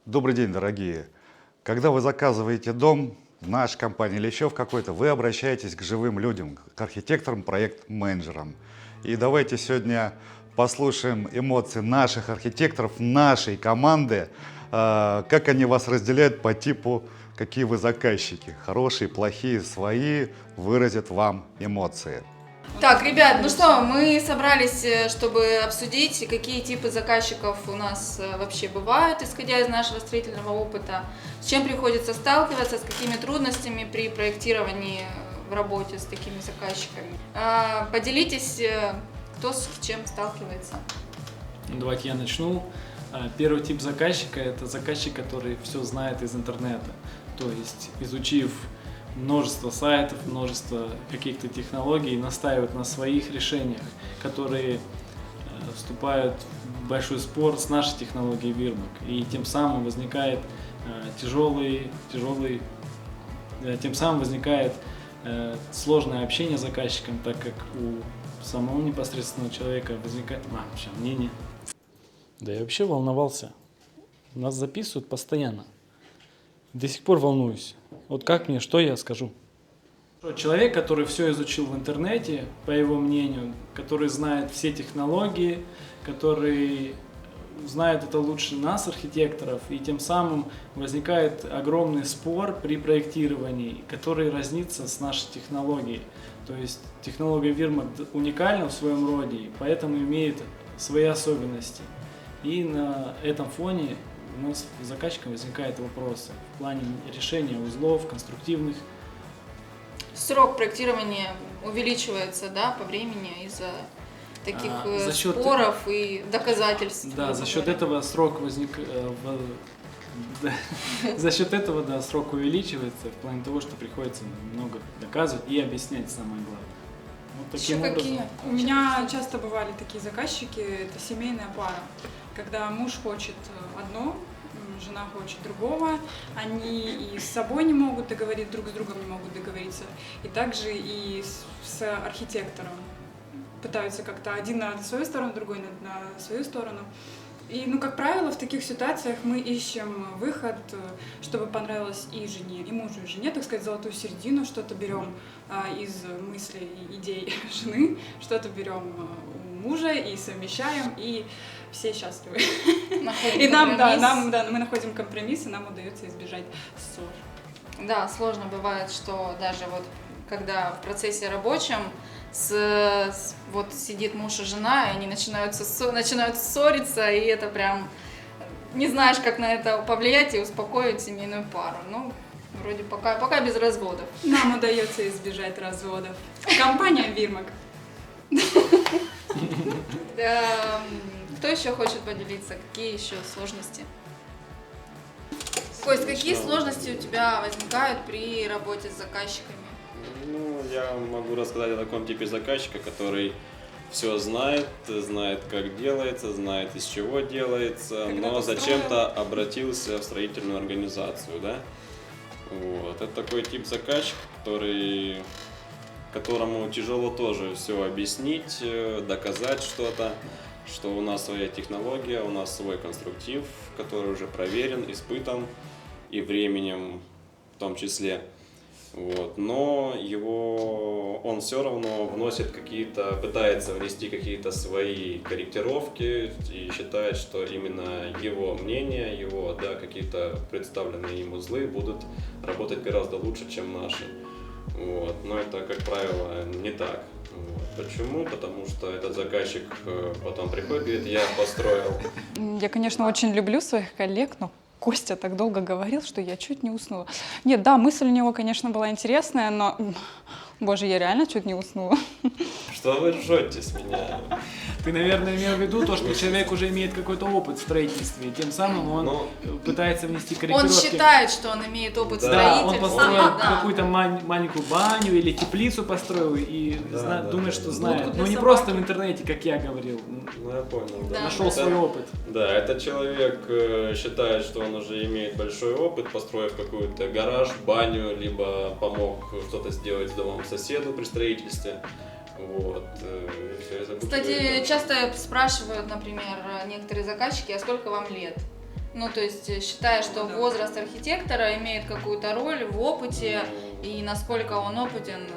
Добрый день, дорогие! Когда вы заказываете дом в нашей компании или еще в какой-то, вы обращаетесь к живым людям, к архитекторам, проект-менеджерам. И давайте сегодня послушаем эмоции наших архитекторов, нашей команды, как они вас разделяют по типу, какие вы заказчики. Хорошие, плохие, свои выразят вам эмоции. Так, ребят, ну что, мы собрались, чтобы обсудить, какие типы заказчиков у нас вообще бывают, исходя из нашего строительного опыта, с чем приходится сталкиваться, с какими трудностями при проектировании в работе с такими заказчиками. Поделитесь, кто с чем сталкивается. Давайте я начну. Первый тип заказчика – это заказчик, который все знает из интернета. То есть, изучив множество сайтов, множество каких-то технологий, настаивают на своих решениях, которые вступают в большой спор с нашей технологией Вирмак. И тем самым возникает сложное общение с заказчиком, так как у самого непосредственного человека возникает мнение. Да я вообще волновался. Нас записывают постоянно. До сих пор волнуюсь. Вот как мне, что я скажу? Человек, который все изучил в интернете, по его мнению, который знает все технологии, который знает это лучше нас, архитекторов, и тем самым возникает огромный спор при проектировании, который разнится с нашей технологией. То есть технология Вирмак уникальна в своем роде, и поэтому имеет свои особенности. И на этом фоне у нас с заказчиком возникают вопросы в плане решения узлов, конструктивных. Срок проектирования увеличивается, да, по времени из-за таких споров и доказательств. Да, за счет этого срок за счет этого, да, срок увеличивается в плане того, что приходится много доказывать и объяснять самое главное. Вот таким образом. Какие? У меня часто бывали такие заказчики, это семейная пара, когда муж хочет одно, жена хочет другого, они и с собой не могут договориться, друг с другом не могут договориться, и также и с архитектором пытаются как-то один на свою сторону, другой на свою сторону. И, как правило, в таких ситуациях мы ищем выход, чтобы понравилось и жене, и мужу, и жене, так сказать, золотую середину, что-то берем из мыслей и идей жены, что-то берем у мужа и совмещаем, и все счастливы. И мы находим компромисс, и нам удается избежать ссор. Да, сложно бывает, что даже вот когда в процессе рабочем вот сидит муж и жена, и они начинают ссориться, и это прям не знаешь, как на это повлиять и успокоить семейную пару. Ну, вроде пока без разводов. Нам удается избежать разводов. Компания Вирмак. Кто еще хочет поделиться? Какие еще сложности? Кость, какие сложности у тебя возникают при работе с заказчиками? Я могу рассказать о таком типе заказчика, который все знает, как делается, знает, из чего делается, но зачем-то обратился в строительную организацию, да? Вот. Это такой тип заказчика, которому тяжело тоже все объяснить, доказать что-то, что у нас своя технология, у нас свой конструктив, который уже проверен, испытан и временем в том числе. Вот. Но он все равно пытается внести какие-то свои корректировки и считает, что именно его мнение, какие-то представленные им узлы будут работать гораздо лучше, чем наши. Вот. Но это, как правило, не так. Вот. Почему? Потому что этот заказчик потом приходит и говорит: я построил. Я, конечно, очень люблю своих коллег, но Костя так долго говорил, что я чуть не уснула. Нет, да, мысль у него, конечно, была интересная, но, боже, я реально чуть не уснула. Что вы ржете с меня? Ты, наверное, имел в виду то, что человек уже имеет какой-то опыт в строительстве, и тем самым он пытается внести корректировки. Он считает, что он имеет опыт строительства. Он построил какую-то маленькую баню или теплицу построил и думает, что знает. Но не просто в интернете, как я говорил. Я понял. Да. Нашел свой опыт. Да, этот человек считает, что он уже имеет большой опыт, построив какой-то гараж, баню, либо помог что-то сделать с домом соседу при строительстве. Вот. Кстати, часто спрашивают, например, некоторые заказчики: а сколько вам лет? Ну, то есть считая, что возраст архитектора имеет какую-то роль в опыте, и насколько он опытен,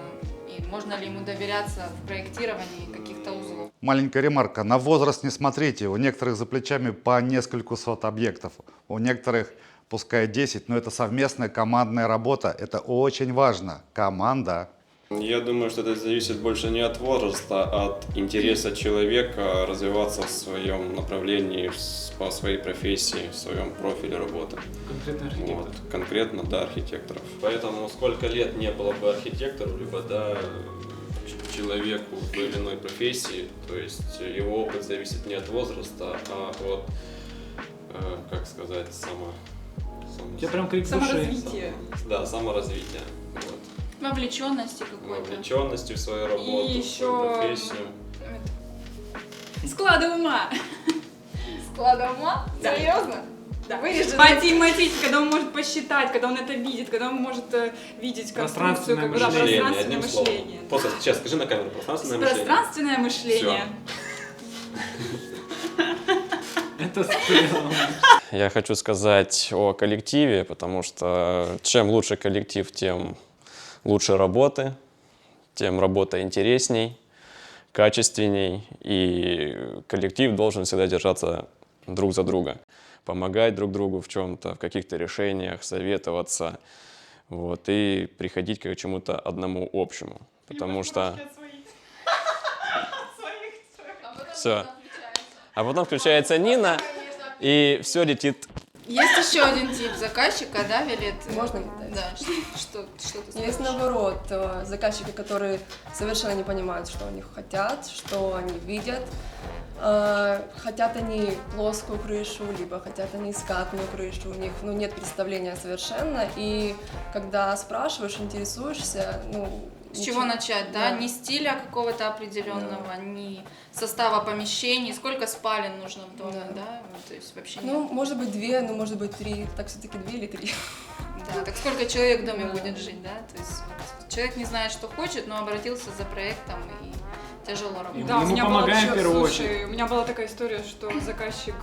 и можно ли ему доверяться в проектировании каких-то узлов. Маленькая ремарка. На возраст не смотрите. У некоторых за плечами по нескольку сот объектов. У некоторых пускай 10, но это совместная командная работа. Это очень важно. Команда. Я думаю, что это зависит больше не от возраста, а от интереса человека развиваться в своем направлении, по своей профессии, в своем профиле работы. Конкретно архитектор. Вот, конкретно, да, архитекторов. Поэтому сколько лет не было бы архитектору, либо, да, человеку в той или иной профессии, то есть его опыт зависит не от возраста, а от, как сказать, Я прям крик души. Саморазвитие. Да, саморазвития. Вот. Вовлеченности какой-то. Вовлеченности в свою работу, И в свою еще профессию. склада ума. Склада ума? Да. Серьезно? Да. Вырежем. Математически, когда он может посчитать, когда он это видит, когда он может видеть конструкцию, Пространственное как бы, да, мышление, пространственное одним словом. мышление. Просто сейчас скажи на камеру пространственное мышление. Пространственное мышление. Это стрёмно. Я хочу сказать о коллективе, потому что чем лучше коллектив, тем лучше работы, тем работа интересней, качественней, и коллектив должен всегда держаться друг за друга, помогать друг другу в чем-то, в каких-то решениях, советоваться, вот, и приходить к чему-то одному общему, потому что все. А потом включается Нина, и все летит. Есть еще один тип заказчика, да, Виолет? Можно не дать? Да, что ты скажешь? Есть наоборот заказчики, которые совершенно не понимают, что они хотят, что они видят. Хотят они плоскую крышу, либо хотят они скатную крышу, у них нет представления совершенно. И когда спрашиваешь, интересуешься, С чего начать, да? Не стиля какого-то определенного, не состава помещений, сколько спален нужно в доме, да? То есть вообще нет. может быть 2, может быть 3, так все-таки 2 или 3. Да, так сколько человек в доме будет жить, да? То есть вот, человек не знает, что хочет, но обратился за проектом и тяжело работать. Да, Ему помогаем в первую слушай, очередь. у меня была такая история, что заказчик,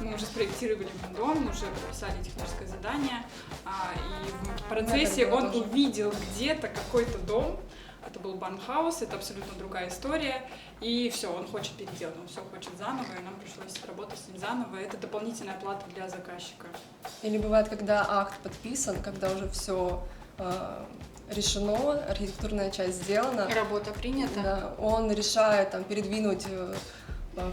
мы уже спроектировали дом, мы уже прописали техническое задание, и в процессе было он тоже. увидел где-то какой-то дом, это был барнхаус, это абсолютно другая история, и все, он хочет переделать, он все хочет заново, и нам пришлось работать с ним заново, это дополнительная плата для заказчика. Или бывает, когда акт подписан, когда уже все решено, архитектурная часть сделана. Работа принята. Да, он решает передвинуть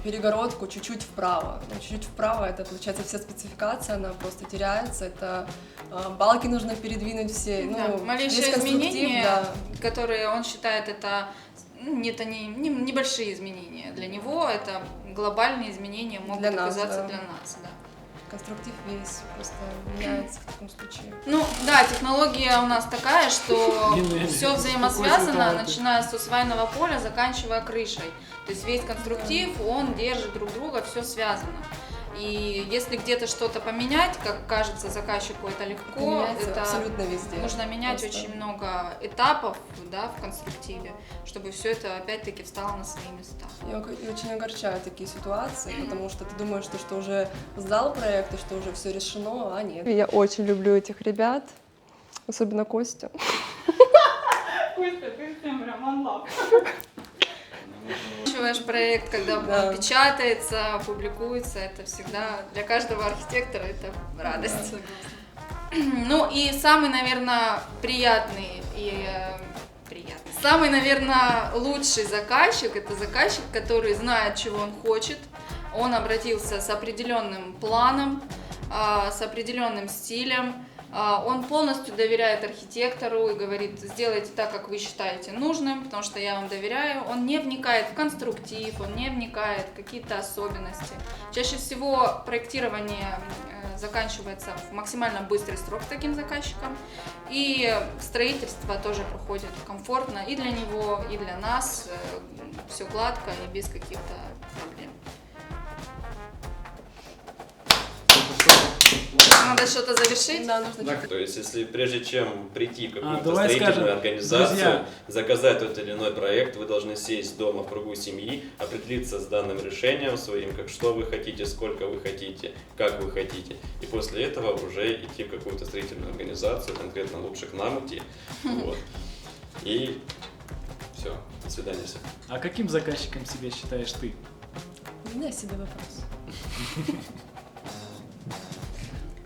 перегородку чуть-чуть вправо. Чуть-чуть вправо, это получается вся спецификация, она просто теряется. Это балки нужно передвинуть все. Да, малейшие весь конструктив, изменения, да. которые он считает это небольшие изменения. Для него это глобальные изменения могут Для нас, оказаться да. для нас. Да. Конструктив весь просто меняется в таком случае. Ну да, технология у нас такая, что Генель. все взаимосвязано, Какой начиная с усваиваемого поля, заканчивая крышей. То есть весь конструктив, он держит друг друга, все связано. И если где-то что-то поменять, как кажется заказчику, это легко, Меняется это абсолютно везде. нужно менять Просто. очень много этапов, да, в конструктиве, чтобы все это опять-таки встало на свои места. И очень огорчают такие ситуации, потому что ты думаешь, что уже сдал проект, и что уже все решено, а нет. Я очень люблю этих ребят, особенно Костю. Костя, ты всем прям онлайн. Заканчиваешь проект, когда он печатается, публикуется, это всегда для каждого архитектора это радость. Ну и самый, наверное, приятный и самый, наверное, лучший заказчик, это заказчик, который знает, чего он хочет. Он обратился с определенным планом, с определенным стилем. Он полностью доверяет архитектору и говорит, сделайте так, как вы считаете нужным, потому что я вам доверяю. Он не вникает в конструктив, он не вникает в какие-то особенности. Чаще всего проектирование заканчивается в максимально быстрый срок с таким заказчиком. И строительство тоже проходит комфортно и для него, и для нас. Все гладко и без каких-то проблем. Это что? Надо что-то завершить. Да, нужно То есть, если прежде чем прийти в какую-то давай строительную скажем, организацию, друзья. заказать тот или иной проект, вы должны сесть дома в кругу семьи, определиться с данным решением своим, как что вы хотите, сколько вы хотите, как вы хотите. И после этого уже идти в какую-то строительную организацию, конкретно лучше к нам идти. Вот. И все. До свидания всем. А каким заказчиком себя считаешь ты? У меня себе вопрос.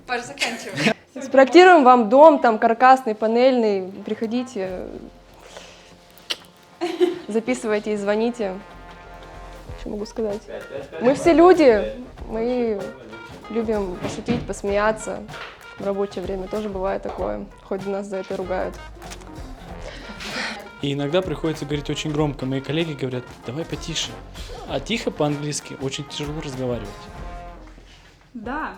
Паш, заканчивай. Спроектируем вам дом, там каркасный, панельный. Приходите, записывайте и звоните. Что могу сказать? Мы все люди, мы любим пошутить, посмеяться. В рабочее время тоже бывает такое, хоть нас за это ругают. И иногда приходится говорить очень громко. Мои коллеги говорят, давай потише. А тихо по-английски очень тяжело разговаривать. Да.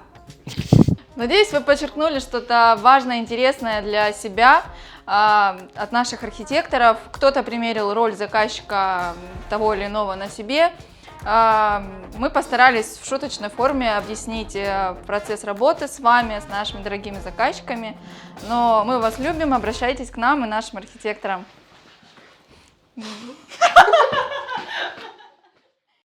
Надеюсь, вы подчеркнули что-то важное, интересное для себя от наших архитекторов. Кто-то примерил роль заказчика того или иного на себе. Мы постарались в шуточной форме объяснить процесс работы с вами, с нашими дорогими заказчиками. Но мы вас любим, обращайтесь к нам и нашим архитекторам.